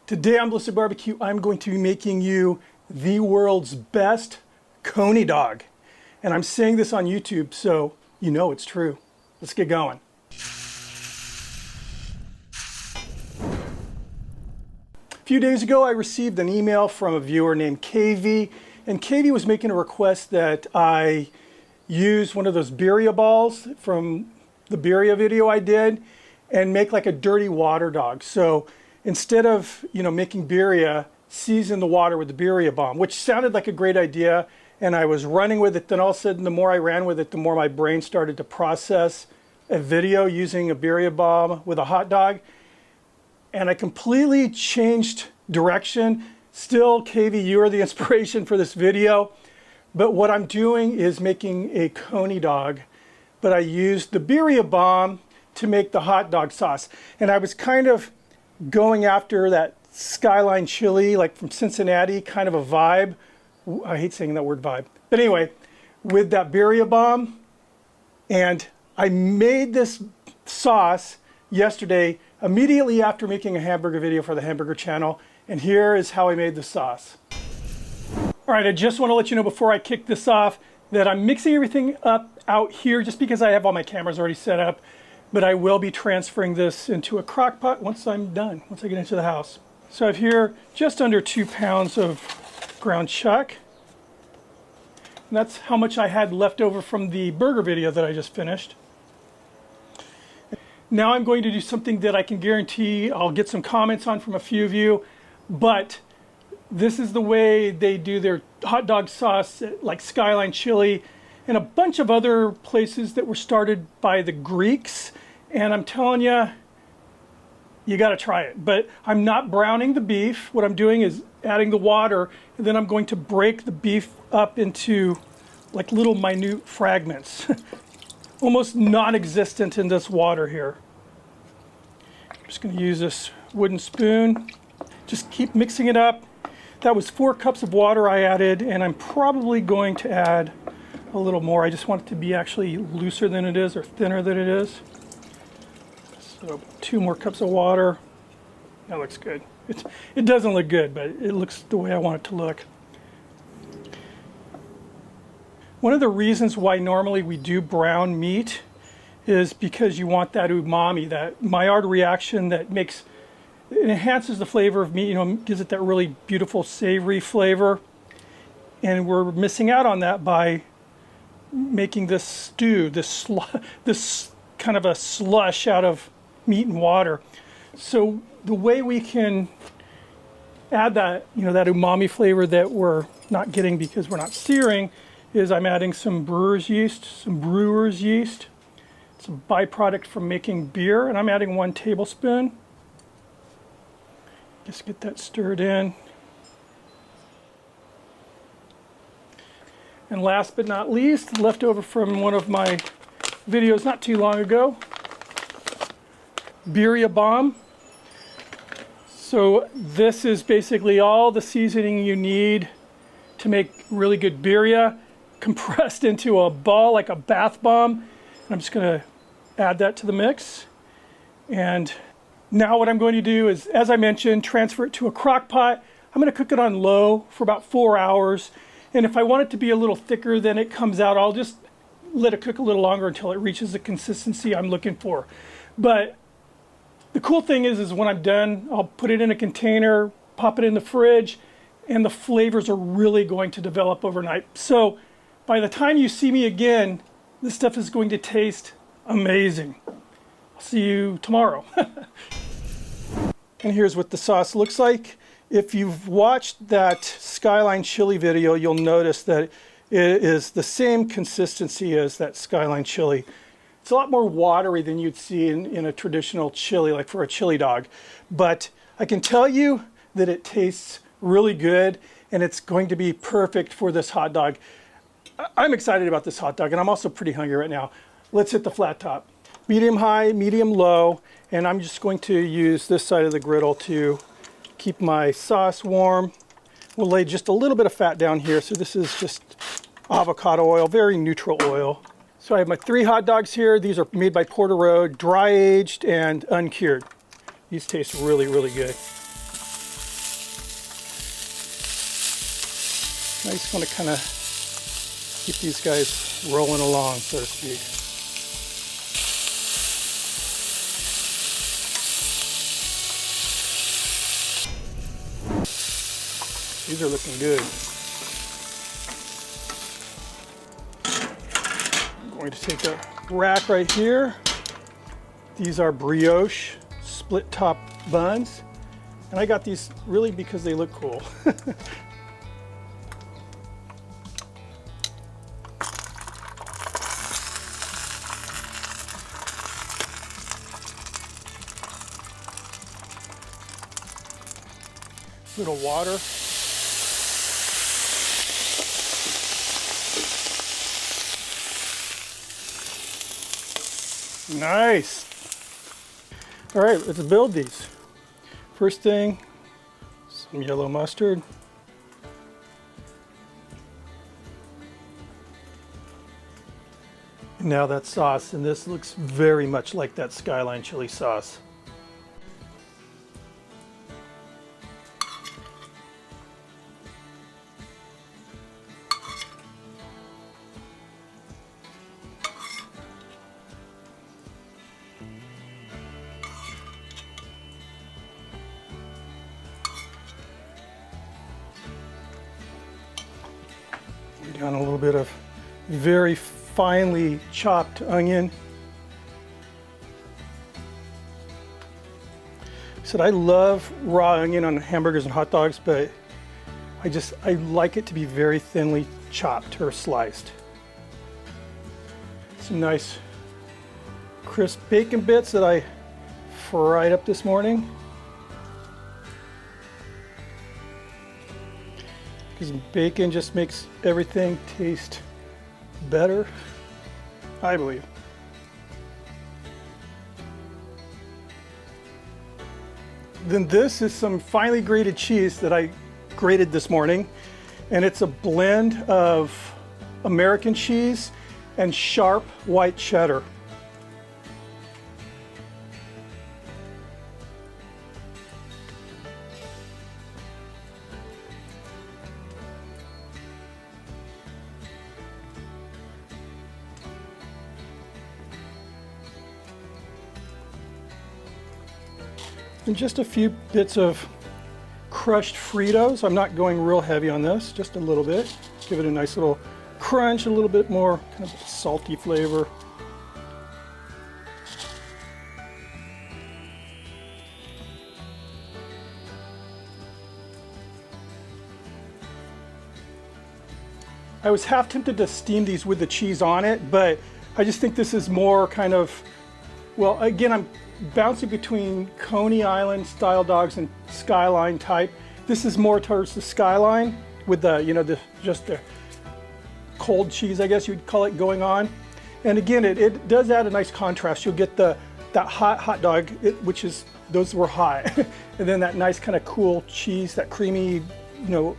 Today on Ballistic BBQ, I'm going to be making you the world's best Coney Dog. And I'm saying this on YouTube, so you know it's true. Let's get going. A few days ago, I received an email from a viewer named KV, and KV was making a request that I use one of those birria balls from the birria video I did and make like a dirty water dog. So instead of, making birria, season the water with the Birria Bomb, which sounded like a great idea, and I was running with it. Then all of a sudden, the more I ran with it, the more my brain started to process a video using a Birria Bomb with a hot dog. And I completely changed direction. Still, KV, you are the inspiration for this video. But what I'm doing is making a Coney Dog, but I used the Birria Bomb to make the hot dog sauce. And I was kind of going after that skyline chili, like from Cincinnati, kind of a vibe. I hate saying that word vibe. But anyway, with that Birria Bomb. And I made this sauce yesterday, immediately after making a hamburger video for the hamburger channel. And here is how I made the sauce. All right, I just want to let you know before I kick this off that I'm mixing everything up out here just because I have all my cameras already set up. But I will be transferring this into a crock pot once I'm done, once I get into the house. So I have here just under 2 pounds of ground chuck. And that's how much I had left over from the burger video that I just finished. Now I'm going to do something that I can guarantee I'll get some comments on from a few of you, but this is the way they do their hot dog sauce, like Skyline Chili, and a bunch of other places that were started by the Greeks. And I'm telling you, you got to try it. But I'm not browning the beef. What I'm doing is adding the water, and then I'm going to break the beef up into like little minute fragments. Almost non-existent in this water here. I'm just going to use this wooden spoon. Just keep mixing it up. That was 4 cups of water I added, and I'm probably going to add a little more. I just want it to be actually looser than it is, or thinner than it is. So 2 more cups of water. That looks good. It doesn't look good, but it looks the way I want it to look. One of the reasons why normally we do brown meat is because you want that umami, that Maillard reaction that it enhances the flavor of meat, gives it that really beautiful savory flavor. And we're missing out on that by making this stew, this kind of a slush out of meat and water. So the way we can add that, that umami flavor that we're not getting because we're not searing, is I'm adding some brewer's yeast. It's a byproduct from making beer, and I'm adding 1 tablespoon. Just get that stirred in. And last but not least, left over from one of my videos not too long ago, Birria Bomb. So this is basically all the seasoning you need to make really good birria, compressed into a ball like a bath bomb. And I'm just going to add that to the mix. And now what I'm going to do is, as I mentioned, transfer it to a crock pot. I'm going to cook it on low for about 4 hours. And if I want it to be a little thicker than it comes out, I'll just let it cook a little longer until it reaches the consistency I'm looking for. But the cool thing is when I'm done, I'll put it in a container, pop it in the fridge, and the flavors are really going to develop overnight. So by the time you see me again, this stuff is going to taste amazing. I'll see you tomorrow. And here's what the sauce looks like. If you've watched that Skyline Chili video, you'll notice that it is the same consistency as that Skyline Chili. It's a lot more watery than you'd see in a traditional chili, like for a chili dog. But I can tell you that it tastes really good, and it's going to be perfect for this hot dog. I'm excited about this hot dog, and I'm also pretty hungry right now. Let's hit the flat top. Medium high, medium low, and I'm just going to use this side of the griddle to keep my sauce warm. We'll lay just a little bit of fat down here. So this is just avocado oil, very neutral oil. So I have my 3 hot dogs here. These are made by Porter Road, dry aged and uncured. These taste really, really good. I just want to kind of keep these guys rolling along, so to speak. These are looking good. I'm going to take a rack right here. These are brioche split top buns. And I got these really because they look cool. Little water. Nice. All right, let's build these. First thing, some yellow mustard. And now that sauce, and this looks very much like that Skyline chili sauce. Down a little bit of very finely chopped onion. I love raw onion on hamburgers and hot dogs, but I like it to be very thinly chopped or sliced. Some nice crisp bacon bits that I fried up this morning. Because bacon just makes everything taste better, I believe. Then this is some finely grated cheese that I grated this morning, and it's a blend of American cheese and sharp white cheddar. And just a few bits of crushed Fritos. I'm not going real heavy on this, just a little bit. Give it a nice little crunch, a little bit more kind of salty flavor. I was half tempted to steam these with the cheese on it, but I just think this is more kind of, well, again, I'm bouncing between Coney Island style dogs and Skyline type. This is more towards the Skyline with the, you know, just the cold cheese, I guess you'd call it, going on. And again, it does add a nice contrast. You'll get that hot dog, which is, those were hot, and then that nice kind of cool cheese, that creamy, you know,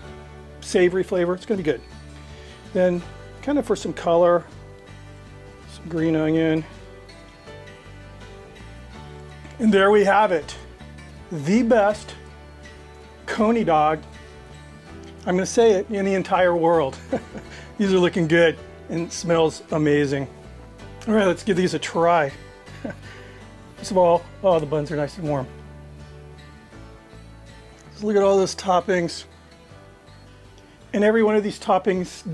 savory flavor. It's gonna be good. Then kind of for some color, some green onion. And there we have it. The best Coney dog, I'm gonna say it, in the entire world. These are looking good and it smells amazing. All right, let's give these a try. First of all, oh, the buns are nice and warm. Let's look at all those toppings. And every one of these toppings,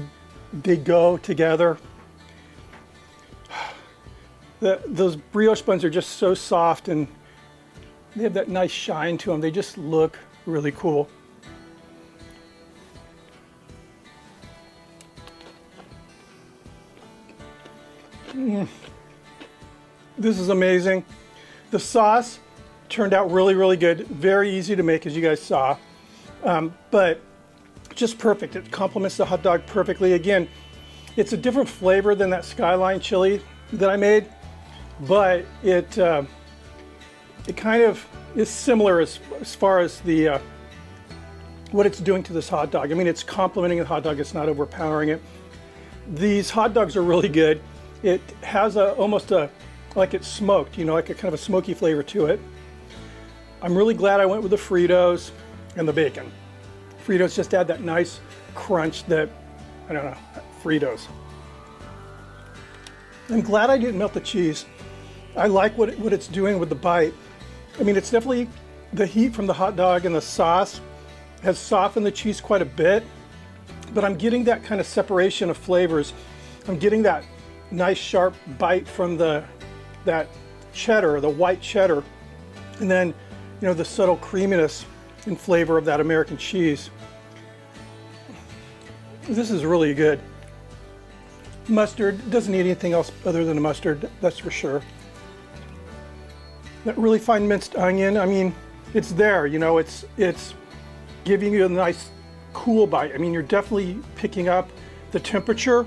they go together. Those brioche buns are just so soft and they have that nice shine to them. They just look really cool. This is amazing. The sauce turned out really, really good. Very easy to make, as you guys saw, but just perfect. It complements the hot dog perfectly. Again, it's a different flavor than that Skyline chili that I made, but it kind of is similar as far as the what it's doing to this hot dog. I mean, it's complementing the hot dog. It's not overpowering it. These hot dogs are really good. It has almost like it's smoked, you know, like a kind of a smoky flavor to it. I'm really glad I went with the Fritos and the bacon. Fritos just add that nice crunch that, I don't know, Fritos. I'm glad I didn't melt the cheese. I like what it's doing with the bite. I mean, it's definitely the heat from the hot dog and the sauce has softened the cheese quite a bit, but I'm getting that kind of separation of flavors. I'm getting that nice sharp bite from that cheddar, the white cheddar, and then, you know, the subtle creaminess and flavor of that American cheese. This is really good. Mustard, doesn't need anything else other than a mustard, that's for sure. That really fine minced onion, I mean, it's there, you know, it's giving you a nice cool bite. I mean, you're definitely picking up the temperature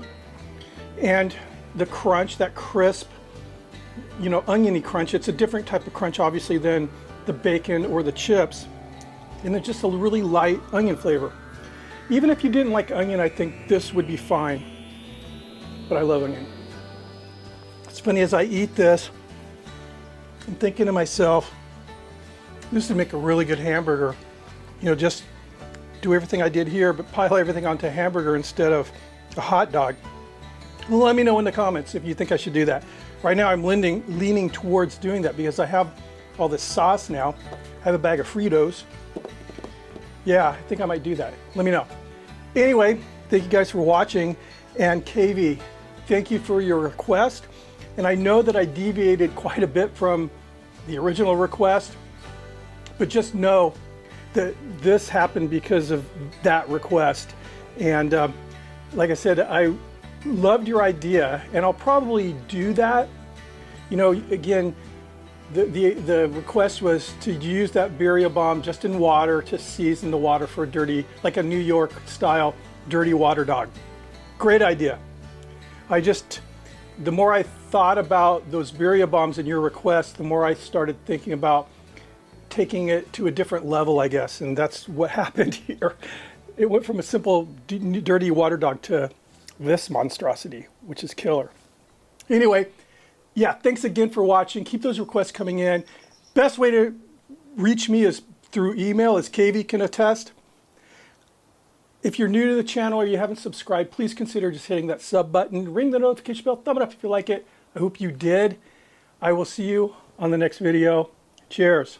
and the crunch, that crisp, you know, oniony crunch. It's a different type of crunch, obviously, than the bacon or the chips. And it's just a really light onion flavor. Even if you didn't like onion, I think this would be fine. But I love onion. It's funny, as I eat this, I'm thinking to myself, this would make a really good hamburger. You know, just do everything I did here, but pile everything onto a hamburger instead of a hot dog. Well, let me know in the comments if you think I should do that. Right now I'm leaning towards doing that because I have all this sauce now. I have a bag of Fritos. Yeah, I think I might do that. Let me know. Anyway, thank you guys for watching. And KV, thank you for your request. And I know that I deviated quite a bit from the original request, but just know that this happened because of that request. And like I said, I loved your idea, and I'll probably do that. You know, again, the request was to use that Birria Bomb just in water to season the water for a dirty, like a New York style dirty water dog. Great idea. The more I thought about those Birria Bombs in your request, the more I started thinking about taking it to a different level, I guess, and that's what happened here. It went from a simple dirty water dog to this monstrosity, which is killer. Anyway, yeah, thanks again for watching. Keep those requests coming in. Best way to reach me is through email, as KV can attest. If you're new to the channel or you haven't subscribed, please consider just hitting that sub button, ring the notification bell, thumb it up if you like it. I hope you did. I will see you on the next video. Cheers.